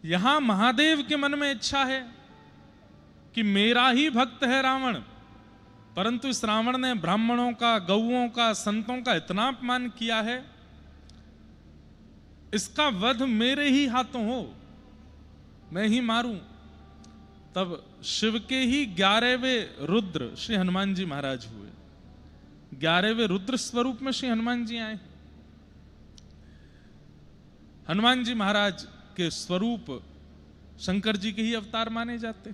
यहां महादेव के मन में इच्छा है कि मेरा ही भक्त है रावण, परंतु इस रावण ने ब्राह्मणों का, गौओं का, संतों का इतना अपमान किया है, इसका वध मेरे ही हाथों हो, मैं ही मारूं। तब शिव के ही 11वें रुद्र श्री हनुमान जी महाराज हुए। 11वें रुद्र स्वरूप में श्री हनुमान जी आए। हनुमान जी महाराज के स्वरूप शंकर जी के ही अवतार माने जाते।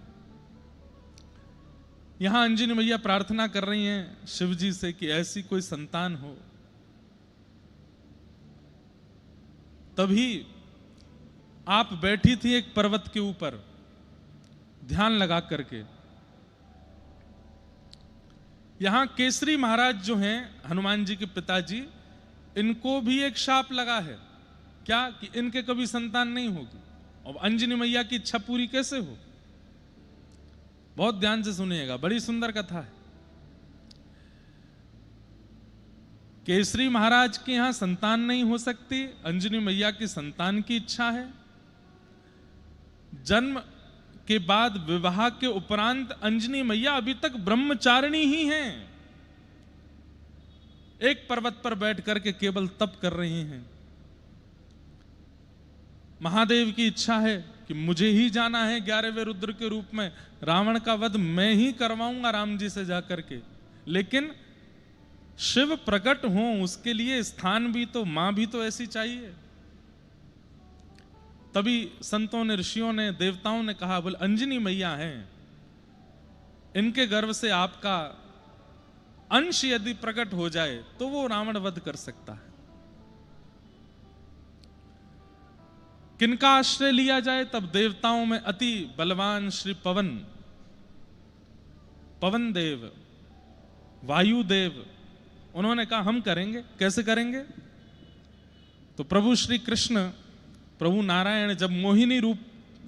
यहां अंजनी मैया प्रार्थना कर रही हैं शिव जी से कि ऐसी कोई संतान हो। तभी आप बैठी थी एक पर्वत के ऊपर ध्यान लगा करके। यहां केसरी महाराज जो हैं हनुमान जी के पिताजी, इनको भी एक शाप लगा है, क्या कि इनके कभी संतान नहीं होगी। और अंजनी मैया की इच्छा पूरी कैसे हो? बहुत ध्यान से सुनिएगा, बड़ी सुंदर कथा है। केसरी महाराज के यहां संतान नहीं हो सकती, अंजनी मैया की संतान की इच्छा है। जन्म के बाद विवाह के उपरांत अंजनी मैया अभी तक ब्रह्मचारिणी ही हैं, एक पर्वत पर बैठ करके केवल तप कर रही हैं। महादेव की इच्छा है कि मुझे ही जाना है 11वें रुद्र के रूप में, रावण का वध मैं ही करवाऊंगा राम जी से जाकर के। लेकिन शिव प्रकट हो, उसके लिए स्थान भी तो, मां भी तो ऐसी चाहिए। तभी संतों ने, ऋषियों ने, देवताओं ने कहा, बोले अंजनी मैया हैं, इनके गर्भ से आपका अंश यदि प्रकट हो जाए तो वो रावण वध कर सकता है। किनका आश्रय लिया जाए? तब देवताओं में अति बलवान श्री पवन देव, वायुदेव, उन्होंने कहा हम करेंगे। कैसे करेंगे? तो प्रभु श्री कृष्ण, प्रभु नारायण जब मोहिनी रूप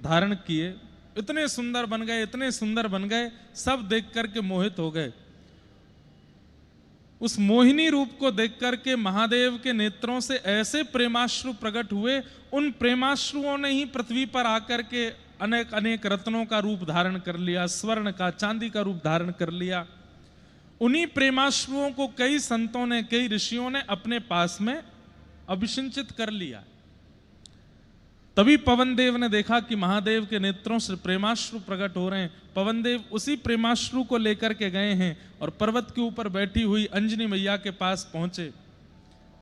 धारण किए, इतने सुंदर बन गए, इतने सुंदर बन गए, सब देख करके मोहित हो गए। उस मोहिनी रूप को देख करके महादेव के नेत्रों से ऐसे प्रेमाश्रु प्रकट हुए, उन प्रेमाश्रुओं ने ही पृथ्वी पर आकर के अनेक अनेक रत्नों का रूप धारण कर लिया, स्वर्ण का, चांदी का रूप धारण कर लिया। उन्हीं प्रेमाश्रुओं को कई संतों ने, कई ऋषियों ने अपने पास में अभिषिंचित कर लिया। तभी पवन देव ने देखा कि महादेव के नेत्रों से प्रेमाश्रु प्रकट हो रहे हैं। पवन देव उसी प्रेमाश्रु को लेकर के गए हैं और पर्वत के ऊपर बैठी हुई अंजनी मैया के पास पहुंचे।